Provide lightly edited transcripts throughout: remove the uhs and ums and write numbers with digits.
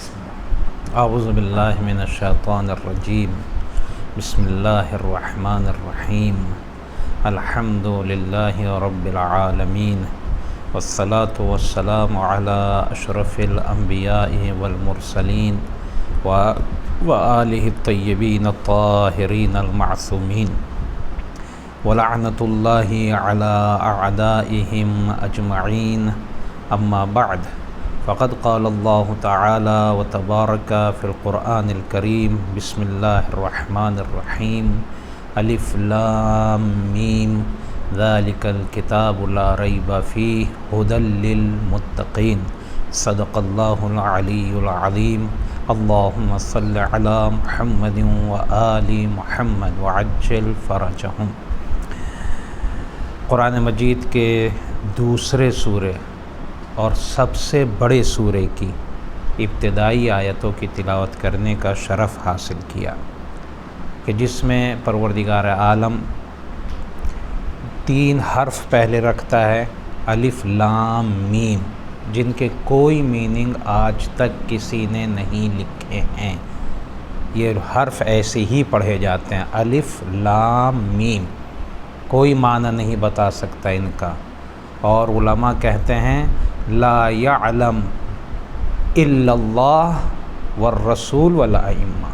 اعوذ باللہ من الشیطان الرجیم بسم اللہ الرحمن الرحیم الحمد للہ رب العالمین والصلاة والسلام علی اشرف الانبیاء والمرسلین وآلہ الطیبین الطاہرین المعصومین ولعنۃ اللہ علی اعدائہم اجمعین اما بعد فقد قال اللہ تعالی وتبارک فی القرآن الکریم بسم اللہ الرحمن الرحیم الف لام میم ذالک الکتاب لا ریب فیہ ھدی للمتقین صدق اللہ العلی العظیم اللہم صل علی محمد وآل محمد وعجل فرجہم۔ قرآن مجید کے دوسرے سورے اور سب سے بڑے سورے کی ابتدائی آیتوں کی تلاوت کرنے کا شرف حاصل کیا کہ جس میں پروردگار عالم 3 حرف پہلے رکھتا ہے، الف لام میم، جن کے کوئی میننگ آج تک کسی نے نہیں لکھے ہیں۔ یہ حرف ایسے ہی پڑھے جاتے ہیں، الف لام میم، کوئی معنی نہیں بتا سکتا ان کا۔ اور علماء کہتے ہیں لا یعلم الا اللہ والرسول والائمہ،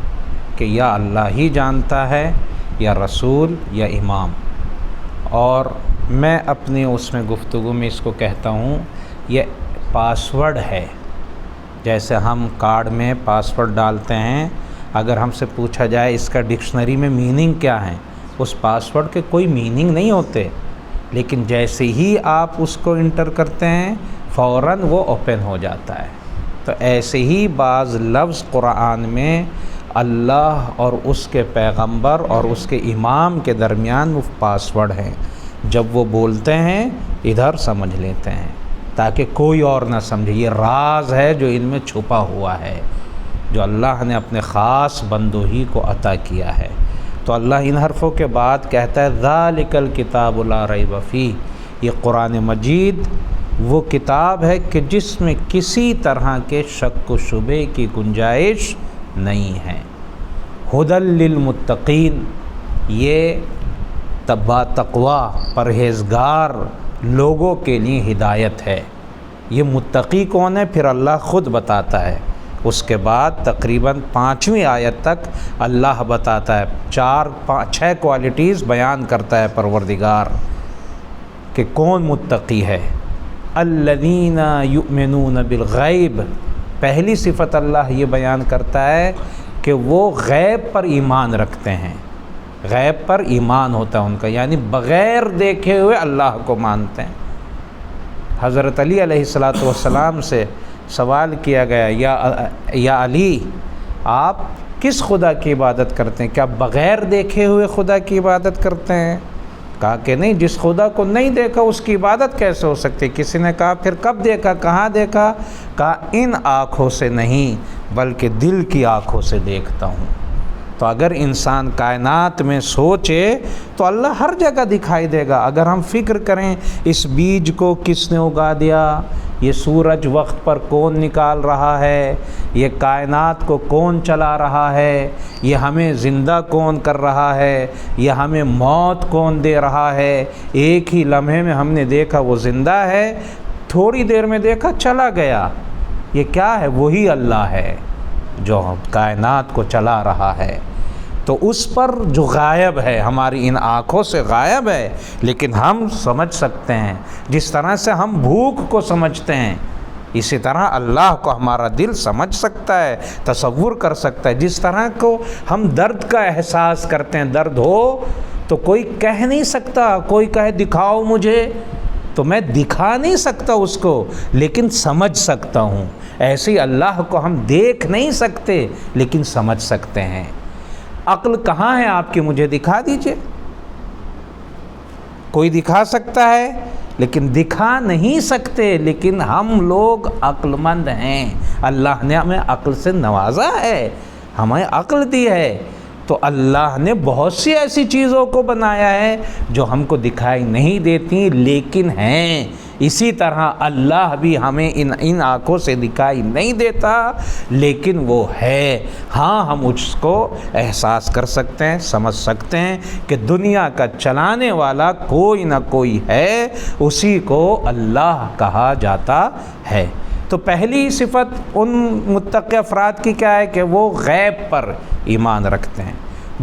کہ یا اللہ ہی جانتا ہے یا رسول یا امام۔ اور میں اپنی اس میں گفتگو میں اس کو کہتا ہوں، یہ پاسورڈ ہے۔ جیسے ہم کارڈ میں پاسورڈ ڈالتے ہیں، اگر ہم سے پوچھا جائے اس کا ڈکشنری میں میننگ کیا ہے، اس پاسورڈ کے کوئی میننگ نہیں ہوتے، لیکن جیسے ہی آپ اس کو انٹر کرتے ہیں فوراً وہ اوپن ہو جاتا ہے۔ تو ایسے ہی بعض لفظ قرآن میں اللہ اور اس کے پیغمبر اور اس کے امام کے درمیان وہ پاسورڈ ہیں، جب وہ بولتے ہیں ادھر سمجھ لیتے ہیں تاکہ کوئی اور نہ سمجھے۔ یہ راز ہے جو ان میں چھپا ہوا ہے، جو اللہ نے اپنے خاص بندوں ہی کو عطا کیا ہے۔ تو اللہ ان حرفوں کے بعد کہتا ہے ذالک الکتاب لا ریب فیہ، یہ قرآن مجید وہ کتاب ہے کہ جس میں کسی طرح کے شک و شبے کی گنجائش نہیں ہے۔ ھدی للمتقین، یہ تقوی پرہیزگار لوگوں کے لیے ہدایت ہے۔ یہ متقی کون ہے پھر اللہ خود بتاتا ہے۔ اس کے بعد تقریباً 5ویں آیت تک اللہ بتاتا ہے، 6 کوالٹیز بیان کرتا ہے پروردگار کہ کون متقی ہے۔ الذین یؤمنون بالغیب، پہلی صفت اللہ یہ بیان کرتا ہے کہ وہ غیب پر ایمان رکھتے ہیں، غیب پر ایمان ہوتا ہے ان کا، یعنی بغیر دیکھے ہوئے اللہ کو مانتے ہیں۔ حضرت علی علیہ السلام سے سوال کیا گیا، یا علی آپ کس خدا کی عبادت کرتے ہیں؟ کیا بغیر دیکھے ہوئے خدا کی عبادت کرتے ہیں؟ کہا کہ نہیں، جس خدا کو نہیں دیکھا اس کی عبادت کیسے ہو سکتی؟ کسی نے کہا پھر کب دیکھا، کہاں دیکھا؟ کہا ان آنکھوں سے نہیں بلکہ دل کی آنکھوں سے دیکھتا ہوں۔ تو اگر انسان کائنات میں سوچے تو اللہ ہر جگہ دکھائی دے گا۔ اگر ہم فکر کریں اس بیج کو کس نے اگا دیا، یہ سورج وقت پر کون نکال رہا ہے، یہ کائنات کو کون چلا رہا ہے، یہ ہمیں زندہ کون کر رہا ہے، یہ ہمیں موت کون دے رہا ہے، ایک ہی لمحے میں ہم نے دیکھا وہ زندہ ہے، تھوڑی دیر میں دیکھا چلا گیا، یہ کیا ہے؟ وہی اللہ ہے جو کائنات کو چلا رہا ہے۔ تو اس پر جو غائب ہے، ہماری ان آنکھوں سے غائب ہے، لیکن ہم سمجھ سکتے ہیں۔ جس طرح سے ہم بھوک کو سمجھتے ہیں، اسی طرح اللہ کو ہمارا دل سمجھ سکتا ہے، تصور کر سکتا ہے۔ جس طرح کو ہم درد کا احساس کرتے ہیں، درد ہو تو کوئی کہہ نہیں سکتا، کوئی کہے دکھاؤ مجھے تو میں دکھا نہیں سکتا اس کو، لیکن سمجھ سکتا ہوں۔ ایسے ہی اللہ کو ہم دیکھ نہیں سکتے لیکن سمجھ سکتے ہیں۔ عقل کہاں ہے آپ کی؟ مجھے دکھا دیجئے۔ کوئی دکھا سکتا ہے لیکن دکھا نہیں سکتے، لیکن ہم لوگ عقل مند ہیں، اللہ نے ہمیں عقل سے نوازا ہے، ہمیں عقل دی ہے۔ تو اللہ نے بہت سی ایسی چیزوں کو بنایا ہے جو ہم کو دکھائی نہیں دیتی لیکن ہیں۔ اسی طرح اللہ بھی ہمیں ان آنکھوں سے دکھائی نہیں دیتا، لیکن وہ ہے۔ ہاں ہم اس کو احساس کر سکتے ہیں، سمجھ سکتے ہیں کہ دنیا کا چلانے والا کوئی نہ کوئی ہے، اسی کو اللہ کہا جاتا ہے۔ تو پہلی صفت ان متقی افراد کی کیا ہے کہ وہ غیب پر ایمان رکھتے ہیں۔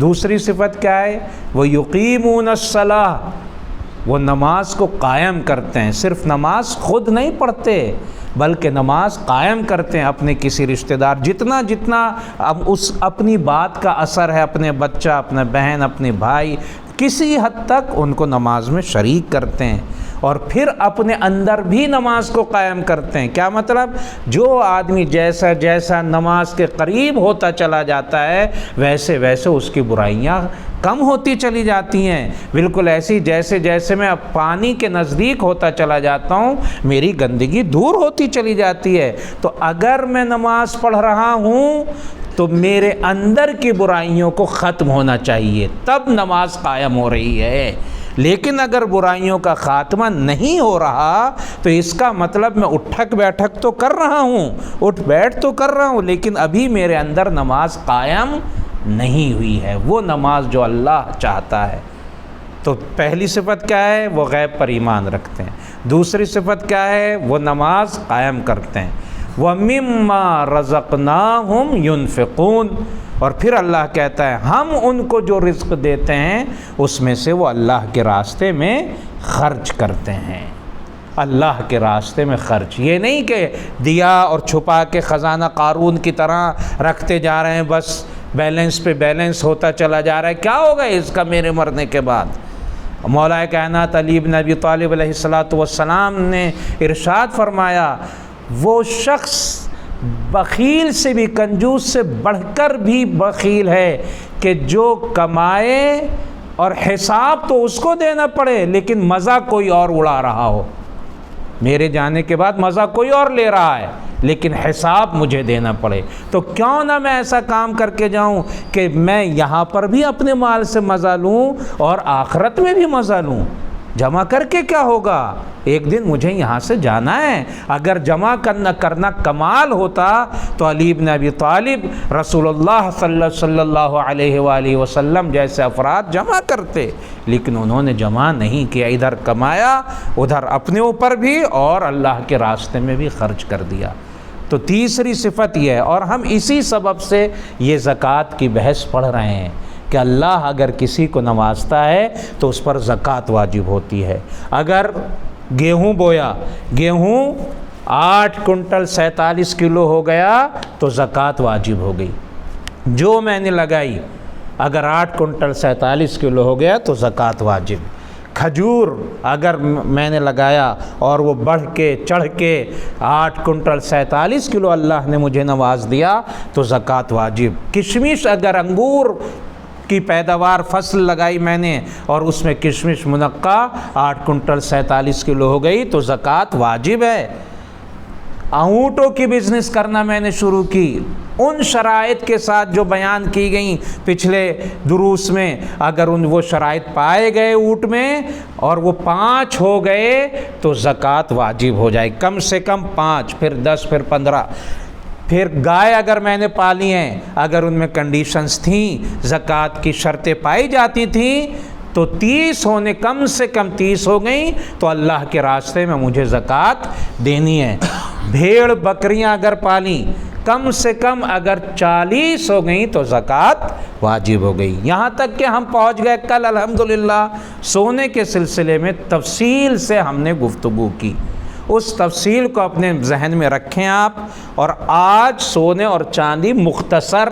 دوسری صفت کیا ہے؟ وہ یقیمون الصلاۃ، وہ نماز کو قائم کرتے ہیں۔ صرف نماز خود نہیں پڑھتے بلکہ نماز قائم کرتے ہیں اپنے کسی رشتہ دار، جتنا اب اس اپنی بات کا اثر ہے، اپنے بچہ، اپنے بہن، اپنے بھائی، کسی حد تک ان کو نماز میں شریک کرتے ہیں، اور پھر اپنے اندر بھی نماز کو قائم کرتے ہیں۔ کیا مطلب؟ جو آدمی جیسا جیسا نماز کے قریب ہوتا چلا جاتا ہے ویسے ویسے اس کی برائیاں کم ہوتی چلی جاتی ہیں۔ بالکل ایسی جیسے جیسے میں اب پانی کے نزدیک ہوتا چلا جاتا ہوں میری گندگی دور ہوتی چلی جاتی ہے۔ تو اگر میں نماز پڑھ رہا ہوں تو میرے اندر کی برائیوں کو ختم ہونا چاہیے، تب نماز قائم ہو رہی ہے۔ لیکن اگر برائیوں کا خاتمہ نہیں ہو رہا تو اس کا مطلب میں اٹھک بیٹھک تو کر رہا ہوں، اٹھ بیٹھ تو کر رہا ہوں، لیکن ابھی میرے اندر نماز قائم نہیں ہوئی ہے، وہ نماز جو اللہ چاہتا ہے۔ تو پہلی صفت کیا ہے؟ وہ غیب پر ایمان رکھتے ہیں۔ دوسری صفت کیا ہے؟ وہ نماز قائم کرتے ہیں۔ وَمِمَّا رَزَقْنَاهُمْ يُنْفِقُونَ، اور پھر اللہ کہتا ہے ہم ان کو جو رزق دیتے ہیں اس میں سے وہ اللہ کے راستے میں خرچ کرتے ہیں۔ اللہ کے راستے میں خرچ، یہ نہیں کہ دیا اور چھپا کے خزانہ قارون کی طرح رکھتے جا رہے ہیں، بس بیلنس پہ بیلنس ہوتا چلا جا رہا ہے، کیا ہوگا اس کا میرے مرنے کے بعد؟ مولا کائنات علی بن ابی طالب علیہ السلام نے ارشاد فرمایا وہ شخص بخیل سے بھی، کنجوس سے بڑھ کر بھی بخیل ہے کہ جو کمائے اور حساب تو اس کو دینا پڑے لیکن مزہ کوئی اور اڑا رہا ہو، میرے جانے کے بعد مزہ کوئی اور لے رہا ہے لیکن حساب مجھے دینا پڑے۔ تو کیوں نہ میں ایسا کام کر کے جاؤں کہ میں یہاں پر بھی اپنے مال سے مزہ لوں اور آخرت میں بھی مزہ لوں۔ جمع کر کے کیا ہوگا؟ ایک دن مجھے یہاں سے جانا ہے۔ اگر جمع کرنا کمال ہوتا تو علی بن ابی طالب رسول اللہ صلی اللہ علیہ وآلہ وسلم جیسے افراد جمع کرتے، لیکن انہوں نے جمع نہیں کیا، ادھر کمایا ادھر اپنے اوپر بھی اور اللہ کے راستے میں بھی خرچ کر دیا۔ تو تیسری صفت یہ ہے، اور ہم اسی سبب سے یہ زکوٰۃ کی بحث پڑھ رہے ہیں کہ اللہ اگر کسی کو نوازتا ہے تو اس پر زکوٰۃ واجب ہوتی ہے۔ اگر گیہوں بویا، گیہوں 8 کنٹل 47 کلو ہو گیا تو زکوٰۃ واجب ہو گئی۔ جو میں نے لگائی اگر 8 کنٹل 47 کلو ہو گیا تو زکوٰۃ واجب۔ کھجور اگر میں نے لگایا اور وہ بڑھ کے چڑھ کے 8 کنٹل 47 کلو اللہ نے مجھے نواز دیا تو زکوٰۃ واجب۔ کشمش اگر انگور کی پیداوار فصل لگائی میں نے اور اس میں کشمش منقع 8 کنٹل 47 کلو ہو گئی تو زکوٰۃ واجب ہے۔ اونٹوں کی بزنس کرنا میں نے شروع کی، ان شرائط کے ساتھ جو بیان کی گئیں پچھلے دروس میں، اگر وہ شرائط پائے گئے اونٹ میں اور وہ 5 ہو گئے تو زکوٰۃ واجب ہو جائے، کم سے کم 5، پھر 10، پھر 15۔ پھر گائے اگر میں نے پالی ہیں، اگر ان میں کنڈیشنز تھیں، زکوٰۃ کی شرطیں پائی جاتی تھیں تو 30 ہونے، کم سے کم 30 ہو گئیں تو اللہ کے راستے میں مجھے زکوٰۃ دینی ہے۔ بھیڑ بکریاں اگر پالیں، کم سے کم اگر 40 ہو گئیں تو زکوٰۃ واجب ہو گئی۔ یہاں تک کہ ہم پہنچ گئے کل الحمدللہ سونے کے سلسلے میں تفصیل سے ہم نے گفتگو کی، اس تفصیل کو اپنے ذہن میں رکھیں آپ۔ اور آج سونے اور چاندی مختصر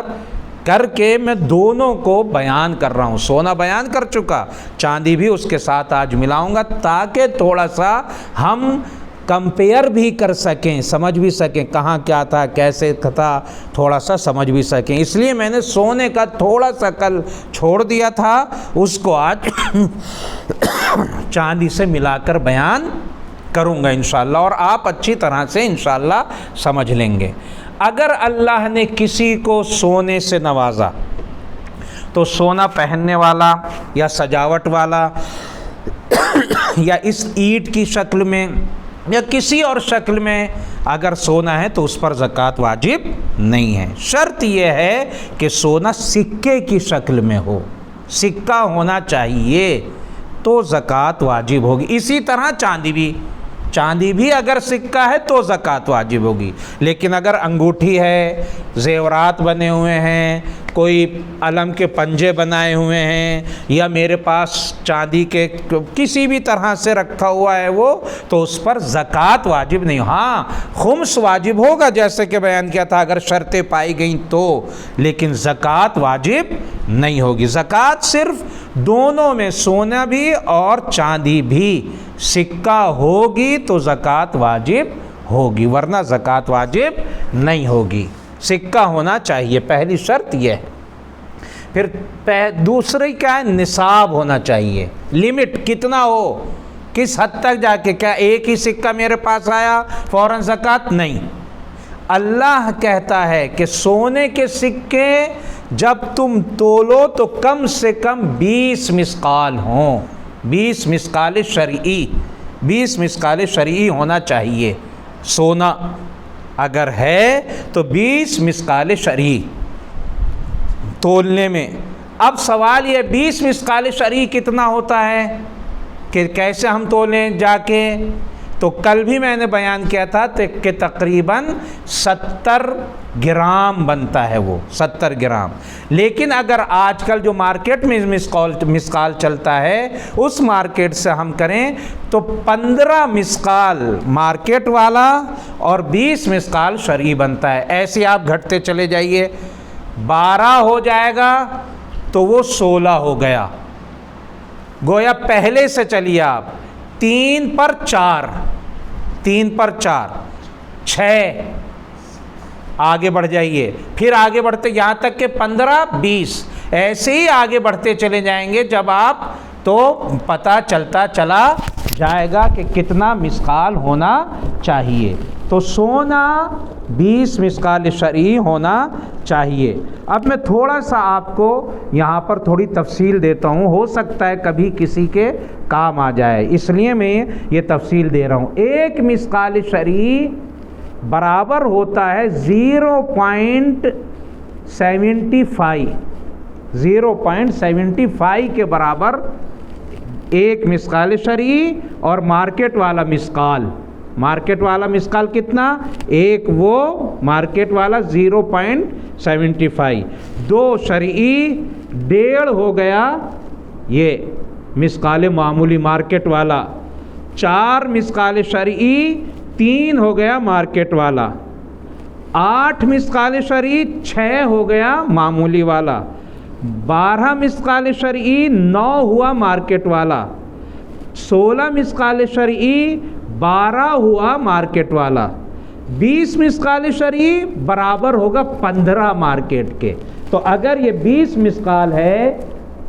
کر کے میں دونوں کو بیان کر رہا ہوں، سونا بیان کر چکا، چاندی بھی اس کے ساتھ آج ملاؤں گا تاکہ تھوڑا سا ہم کمپیئر بھی کر سکیں، سمجھ بھی سکیں کہاں کیا تھا، کیسے تھا، تھوڑا سا سمجھ بھی سکیں۔ اس لیے میں نے سونے کا تھوڑا سا کل چھوڑ دیا تھا، اس کو آج چاندی سے ملا کر بیان کروں گا انشاءاللہ، اور آپ اچھی طرح سے انشاءاللہ سمجھ لیں گے۔ اگر اللہ نے کسی کو سونے سے نوازا تو سونا پہننے والا یا سجاوٹ والا یا اس اینٹ کی شکل میں یا کسی اور شکل میں اگر سونا ہے تو اس پر زکوٰۃ واجب نہیں ہے۔ شرط یہ ہے کہ سونا سکے کی شکل میں ہو، سکہ ہونا چاہیے تو زکوٰۃ واجب ہوگی۔ اسی طرح چاندی بھی اگر سکہ ہے تو زکوٰۃ واجب ہوگی، لیکن اگر انگوٹھی ہے، زیورات بنے ہوئے ہیں، کوئی علم کے پنجے بنائے ہوئے ہیں، یا میرے پاس چاندی کے کسی بھی طرح سے رکھا ہوا ہے وہ، تو اس پر زکوٰۃ واجب نہیں۔ ہاں خمس واجب ہوگا جیسے کہ بیان کیا تھا اگر شرطیں پائی گئیں تو، لیکن زکوٰۃ واجب نہیں ہوگی۔ زکوٰۃ صرف دونوں میں، سونا بھی اور چاندی بھی، سکہ ہوگی تو زکوٰۃ واجب ہوگی، ورنہ زکوٰۃ واجب نہیں ہوگی۔ سکہ ہونا چاہیے، پہلی شرط یہ ہے۔ پھر دوسری کیا ہے؟ نصاب ہونا چاہیے۔ لمٹ کتنا ہو، کس حد تک جا کے، کیا ایک ہی سکہ میرے پاس آیا فوراً زکوٰۃ؟ نہیں۔ اللہ کہتا ہے کہ سونے کے سکے جب تم تولو تو کم سے کم 20 مثقال ہوں، 20 مثقال شرعی، 20 مثقال شرعی ہونا چاہیے۔ سونا اگر ہے تو 20 مثقال شرعی تولنے میں۔ اب سوال یہ 20 مثقال شرعی کتنا ہوتا ہے کہ کیسے ہم تولیں جا کے؟ تو کل بھی میں نے بیان کیا تھا کہ تقریباً 70 گرام بنتا ہے وہ، 70 گرام۔ لیکن اگر آج کل جو مارکیٹ میں مسقال چلتا ہے اس مارکیٹ سے ہم کریں تو 15 مسقال مارکیٹ والا اور 20 مسقال شرعی بنتا ہے۔ ایسے آپ گھٹتے چلے جائیے، 12 ہو جائے گا تو وہ 16 ہو گیا، گویا پہلے سے چلیے آپ 3 پر 4، 3 پر 4، 6 آگے بڑھ جائیے، پھر آگے بڑھتے یہاں تک کہ 15 20، ایسے ہی آگے بڑھتے چلے جائیں گے جب آپ، تو پتہ چلتا چلا جائے گا کہ کتنا مسقال ہونا چاہیے۔ تو سونا 20 مسقال شرعی ہونا چاہیے۔ اب میں تھوڑا سا آپ کو یہاں پر تھوڑی تفصیل دیتا ہوں، ہو سکتا ہے کبھی کسی کے کام آ جائے، اس لیے میں یہ تفصیل دے رہا ہوں۔ 1 مسقال شرعی برابر ہوتا ہے 0.75، 0.75 کے برابر 1 مسقال شرعی، اور مارکیٹ والا مسقال، مارکیٹ والا مسقال کتنا؟ 1، وہ مارکیٹ والا 0.75، 2 شرعی 1.5 ہو گیا یہ مسقال معمولی مارکیٹ والا، 4 مسقال شرعی 3 ہو گیا مارکیٹ والا، 8 مسقال شرعی 6 ہو گیا معمولی والا، 12 مسقال شرعی 9 ہوا مارکیٹ والا، 16 مسقال شرعی 12 ہوا مارکیٹ والا، 20 مسقال شرعی برابر ہوگا 15 مارکیٹ کے۔ تو اگر یہ 20 مسقال ہے،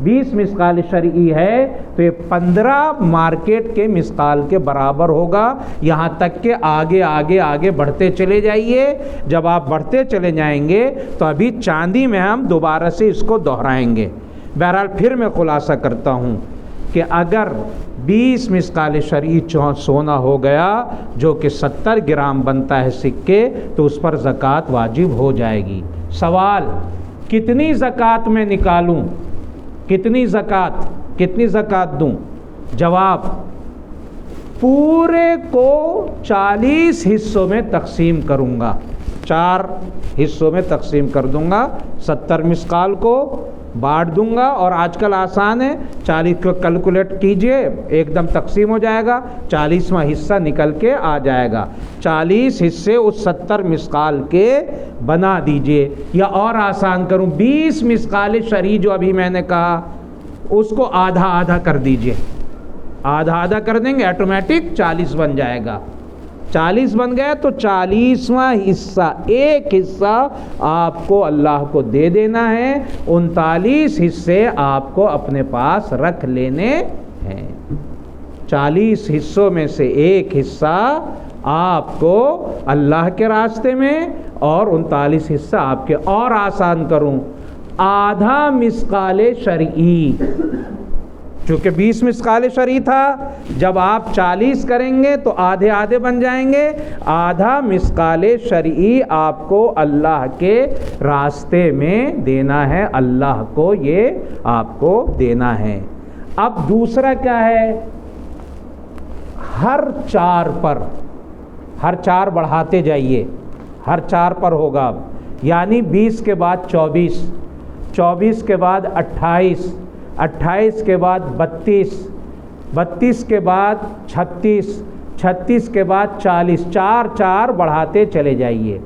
20 مسقال شرعی ہے تو یہ 15 مارکیٹ کے مسقال کے برابر ہوگا، یہاں تک کہ آگے آگے آگے بڑھتے چلے جائیے۔ جب آپ بڑھتے چلے جائیں گے تو ابھی چاندی میں ہم دوبارہ سے اس کو دہرائیں گے۔ بہرحال پھر میں خلاصہ کرتا ہوں کہ اگر 20 مسقال شرعی سونا ہو گیا جو کہ 70 گرام بنتا ہے سکے، تو اس پر زکوٰۃ واجب ہو جائے گی۔ سوال، کتنی زکوٰۃ میں نکالوں؟ کتنی زکوٰۃ دوں؟ جواب، پورے کو 40 حصوں میں تقسیم کروں گا، 4 حصوں میں تقسیم کر دوں گا، 70 مسقال کو بانٹ دوں گا، اور آج کل آسان ہے، 40 کو کیلکولیٹ کیجئے، ایک دم تقسیم ہو جائے گا، 40واں حصہ نکل کے آ جائے گا۔ 40 حصے اس 70 مسقال کے بنا دیجئے، یا اور آسان کروں، 20 مسقال شرعی جو ابھی میں نے کہا اس کو آدھا آدھا کر دیجئے، آدھا آدھا کر دیں گے آٹومیٹک 40 بن جائے گا۔ 40 بن گیا تو 40واں حصہ، ایک حصہ آپ کو اللہ کو دے دینا ہے، 39 حصے آپ کو اپنے پاس رکھ لینے ہیں۔ 40 حصوں میں سے ایک حصہ آپ کو اللہ کے راستے میں، اور 39 حصہ آپ کے۔ اور آسان کروں، آدھا مسقال شرعی، چونکہ 20 مثقال شرعی تھا، جب آپ 40 کریں گے تو آدھے آدھے بن جائیں گے، آدھا مثقال شرعی آپ کو اللہ کے راستے میں دینا ہے، اللہ کو یہ آپ کو دینا ہے۔ اب دوسرا کیا ہے، ہر 4 پر، ہر 4 بڑھاتے جائیے، ہر 4 پر ہوگا اب، یعنی 20 کے بعد 24، 24 کے بعد 28، 28 کے بعد 32، 32 کے بعد 36، 36 کے بعد 40، 4 4 بڑھاتے چلے جائیے۔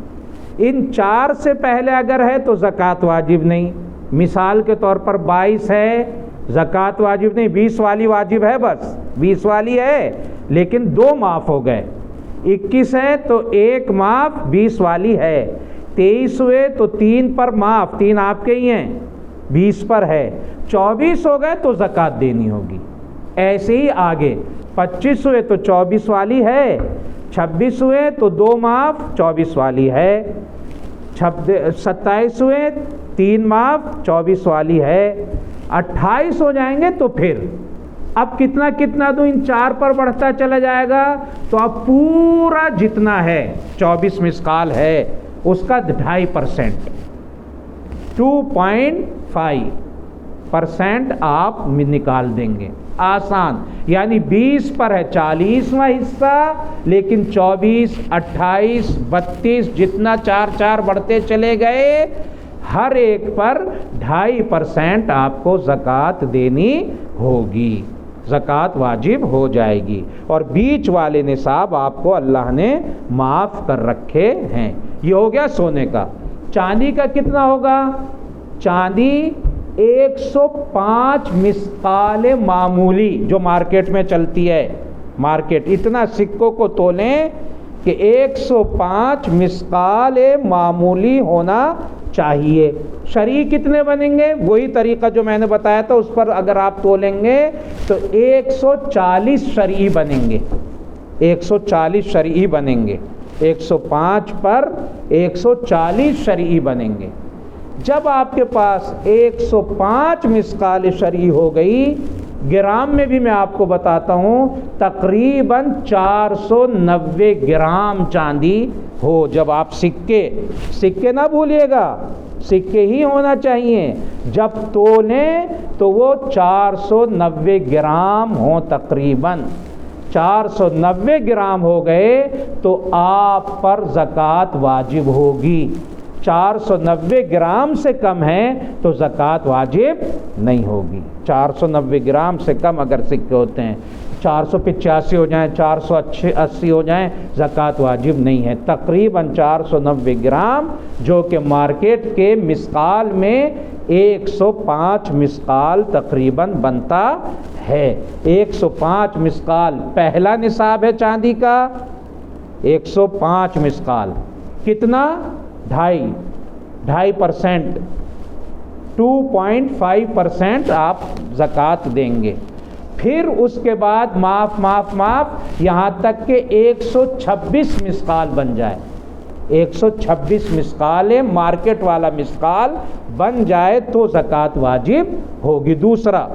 ان 4 سے پہلے اگر ہے تو زکوٰۃ واجب نہیں۔ مثال کے طور پر 22 ہے، زکوٰۃ واجب نہیں، 20 والی واجب ہے، بس 20 والی ہے لیکن 2 معاف ہو گئے۔ 21 ہے تو 1 معاف 20 والی ہے۔ 23 ہوئے تو 3 پر معاف، 3 آپ کے ہی ہیں، 20 پر ہے۔ 24 ہو گئے تو زکوٰۃ دینی ہوگی۔ ایسے ہی آگے 25 ہوئے تو 24 والی ہے، 26 ہوئے تو 2 معاف 24 والی ہے، 27 ہوئے 3 معاف 24 والی ہے، 28 ہو جائیں گے تو پھر اب کتنا کتنا دوں، ان 4 پر بڑھتا چلا جائے گا تو اب پورا جتنا ہے 24 مثقال ہے اس کا 2.5%، 2.5% آپ نکال دیں گے، آسان۔ یعنی 20 پر ہے 40واں حصہ، لیکن 24، 28، 32 جتنا 4 4 بڑھتے چلے گئے، ہر ایک پر 2.5% آپ کو زکوٰۃ دینی ہوگی، زکوٰۃ واجب ہو جائے گی۔ اور بیچ والے نصاب آپ کو اللہ نے معاف کر رکھے ہیں۔ یہ ہو گیا سونے کا۔ چاندی کا کتنا ہوگا؟ چاندی 105 مثقال معمولی جو مارکیٹ میں چلتی ہے، مارکیٹ اتنا سکوں کو تولیں کہ 105 مثقال معمولی ہونا چاہیے۔ شرعی کتنے بنیں گے؟ وہی طریقہ جو میں نے بتایا تھا، اس پر اگر آپ تولیں گے تو 140 شرعی بنیں گے، 140 شرعی بنیں گے، 105 پر 140 شرعی بنیں گے۔ جب آپ کے پاس 105 مثقال شرعی ہو گئی، گرام میں بھی میں آپ کو بتاتا ہوں، تقریباً 490 گرام چاندی ہو، جب آپ سکے نہ بھولیے گا، سکے ہی ہونا چاہیے، جب تولیں تو وہ 490 گرام ہوں، تقریباً 490 گرام ہو گئے تو آپ پر زکوٰۃ واجب ہوگی۔ 490 گرام سے کم ہے تو زکوٰۃ واجب نہیں ہوگی۔ 490 گرام سے کم اگر سکے ہوتے ہیں، 485 ہو جائیں، 480 ہو جائیں، زکوٰۃ واجب نہیں ہے۔ تقریباً 490 گرام، جو کہ مارکیٹ کے مثقال میں 105 مثقال تقریباً بنتا ہے۔ 105 مثقال پہلا نصاب ہے چاندی کا، 105 مثقال کتنا؟ 2.5%، 2.5% آپ زکوٰۃ دیں گے۔ پھر اس کے بعد معاف یہاں تک کہ 126 مثقال بن جائے، 126 مثقال مارکیٹ والا مثقال بن جائے تو زکوٰۃ واجب ہوگی۔ دوسرا،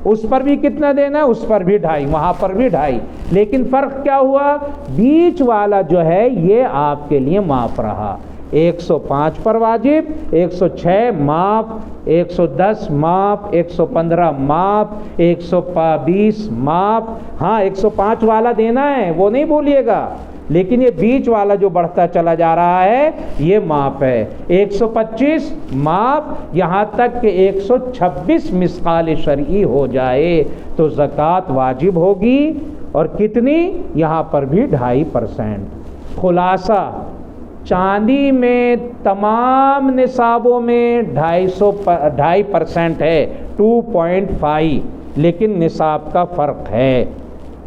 اس پر بھی کتنا دینا ہے؟ اس پر بھی 2.5، وہاں پر بھی 2.5، لیکن فرق کیا ہوا؟ بیچ والا جو ہے یہ آپ کے لیے معاف رہا۔ 105 پر واجب، 106 معاف، 110 معاف، 115 معاف، 120 معاف۔ ہاں 105 والا دینا ہے، وہ نہیں بھولیے گا، لیکن یہ بیچ والا جو بڑھتا چلا جا رہا ہے یہ معاف ہے۔ 125 معاف، یہاں تک کہ 126 مثقال شرعی ہو جائے تو زکوٰۃ واجب ہوگی۔ اور کتنی؟ یہاں پر بھی 2.5%۔ خلاصہ، چاندی میں تمام نصابوں میں 2.5% ہے، 2.5، لیکن نصاب کا فرق ہے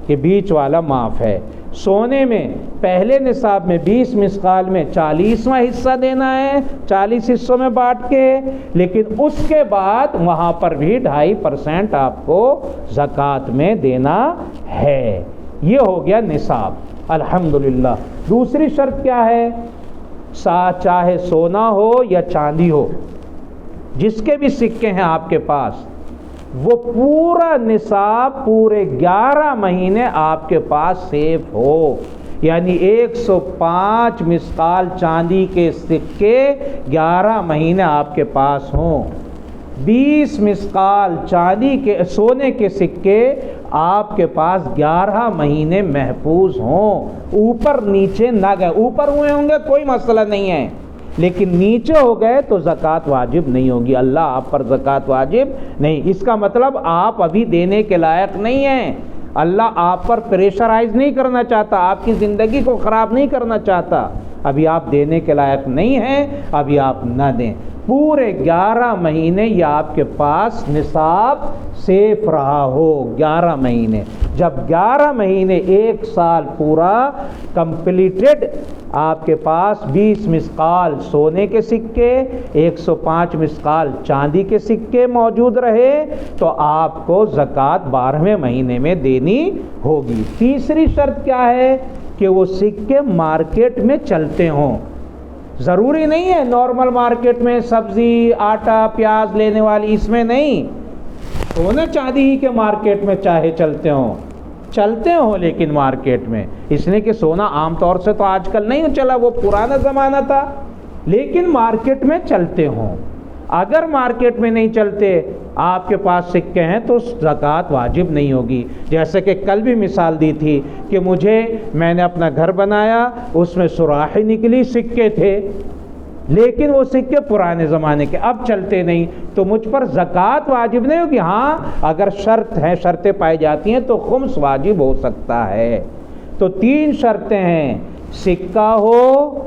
کہ بیچ والا معاف ہے۔ سونے میں پہلے نصاب میں 20 مثقال میں 40واں حصہ دینا ہے، 40 حصوں میں بانٹ کے، لیکن اس کے بعد وہاں پر بھی 2.5% آپ کو زکوٰۃ میں دینا ہے۔ یہ ہو گیا نصاب، الحمدللہ۔ دوسری شرط کیا ہے؟ چاہے سونا ہو یا چاندی ہو، جس کے بھی سکے ہیں آپ کے پاس، وہ پورا نصاب پورے 11 مہینے آپ کے پاس سیف ہو، یعنی 105 مثقال چاندی کے سکے 11 مہینے آپ کے پاس ہوں، 20 مثقال چاندی کے سونے کے سکے آپ کے پاس 11 مہینے محفوظ ہوں، اوپر نیچے نہ گئے، اوپر ہوئے ہوں گے کوئی مسئلہ نہیں ہے، لیکن نیچے ہو گئے تو زکوٰۃ واجب نہیں ہوگی، اللہ آپ پر زکوٰۃ واجب نہیں۔ اس کا مطلب آپ ابھی دینے کے لائق نہیں ہیں، اللہ آپ پر پریشرائز نہیں کرنا چاہتا، آپ کی زندگی کو خراب نہیں کرنا چاہتا، ابھی آپ دینے کے لائق نہیں ہیں، ابھی آپ نہ دیں۔ پورے 11 مہینے یہ آپ کے پاس نصاب سیف رہا ہو، 11 مہینے، جب 11 مہینے 1 سال پورا کمپلیٹڈ آپ کے پاس 20 مثقال سونے کے سکے، 105 مثقال چاندی کے سکے موجود رہے تو آپ کو زکوٰۃ 12ویں مہینے میں دینی ہوگی۔ تیسری شرط کیا ہے کہ وہ سکے مارکیٹ میں چلتے ہوں، ضروری نہیں ہے نارمل مارکیٹ میں سبزی آٹا پیاز لینے والی، اس میں نہیں، سونے چاندی ہی کے مارکیٹ میں چاہے چلتے ہوں لیکن مارکیٹ میں، اس لیے کہ سونا عام طور سے تو آج کل نہیں چلا، وہ پرانا زمانہ تھا، لیکن مارکیٹ میں چلتے ہوں۔ اگر مارکیٹ میں نہیں چلتے آپ کے پاس سکے ہیں تو زکوٰۃ واجب نہیں ہوگی۔ جیسے کہ کل بھی مثال دی تھی کہ میں نے اپنا گھر بنایا، اس میں سوراخی نکلی، سکے تھے، لیکن وہ سکے پرانے زمانے کے اب چلتے نہیں، تو مجھ پر زکوٰۃ واجب نہیں ہوگی۔ ہاں اگر شرطیں پائی جاتی ہیں تو خمس واجب ہو سکتا ہے۔ تو 3 شرطیں ہیں، سکہ ہو،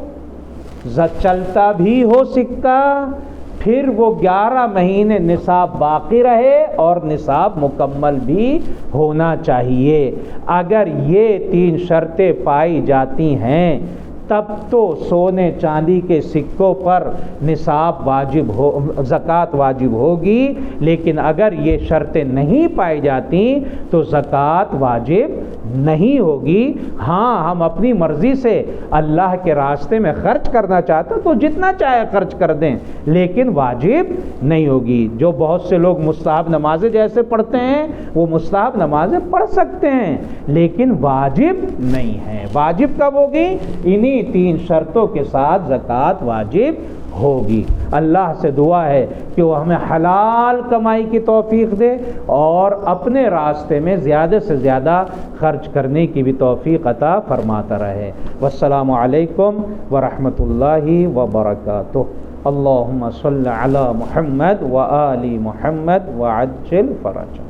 چلتا بھی ہو سکہ، پھر وہ 11 مہینے نصاب باقی رہے اور نصاب مکمل بھی ہونا چاہیے۔ اگر یہ 3 شرطیں پائی جاتی ہیں تب تو سونے چاندی کے سکوں پر نصاب زکوٰۃ واجب ہوگی، لیکن اگر یہ شرطیں نہیں پائی جاتی تو زکوٰۃ واجب نہیں ہوگی۔ ہاں ہم اپنی مرضی سے اللہ کے راستے میں خرچ کرنا چاہتے تو جتنا چاہے خرچ کر دیں، لیکن واجب نہیں ہوگی۔ جو بہت سے لوگ مستحب نمازیں جیسے پڑھتے ہیں وہ مستحب نمازیں پڑھ سکتے ہیں لیکن واجب نہیں ہے۔ واجب کب ہوگی؟ انہی 3 شرطوں کے ساتھ زکوٰۃ واجب ہوگی۔ اللہ سے دعا ہے کہ وہ ہمیں حلال کمائی کی توفیق دے اور اپنے راستے میں زیادہ سے زیادہ خرچ کرنے کی بھی توفیق عطا فرماتا رہے۔ والسلام علیکم ورحمۃ اللہ وبرکاتہ۔ اللہم صل علی محمد وآل محمد وعجل فرجہ۔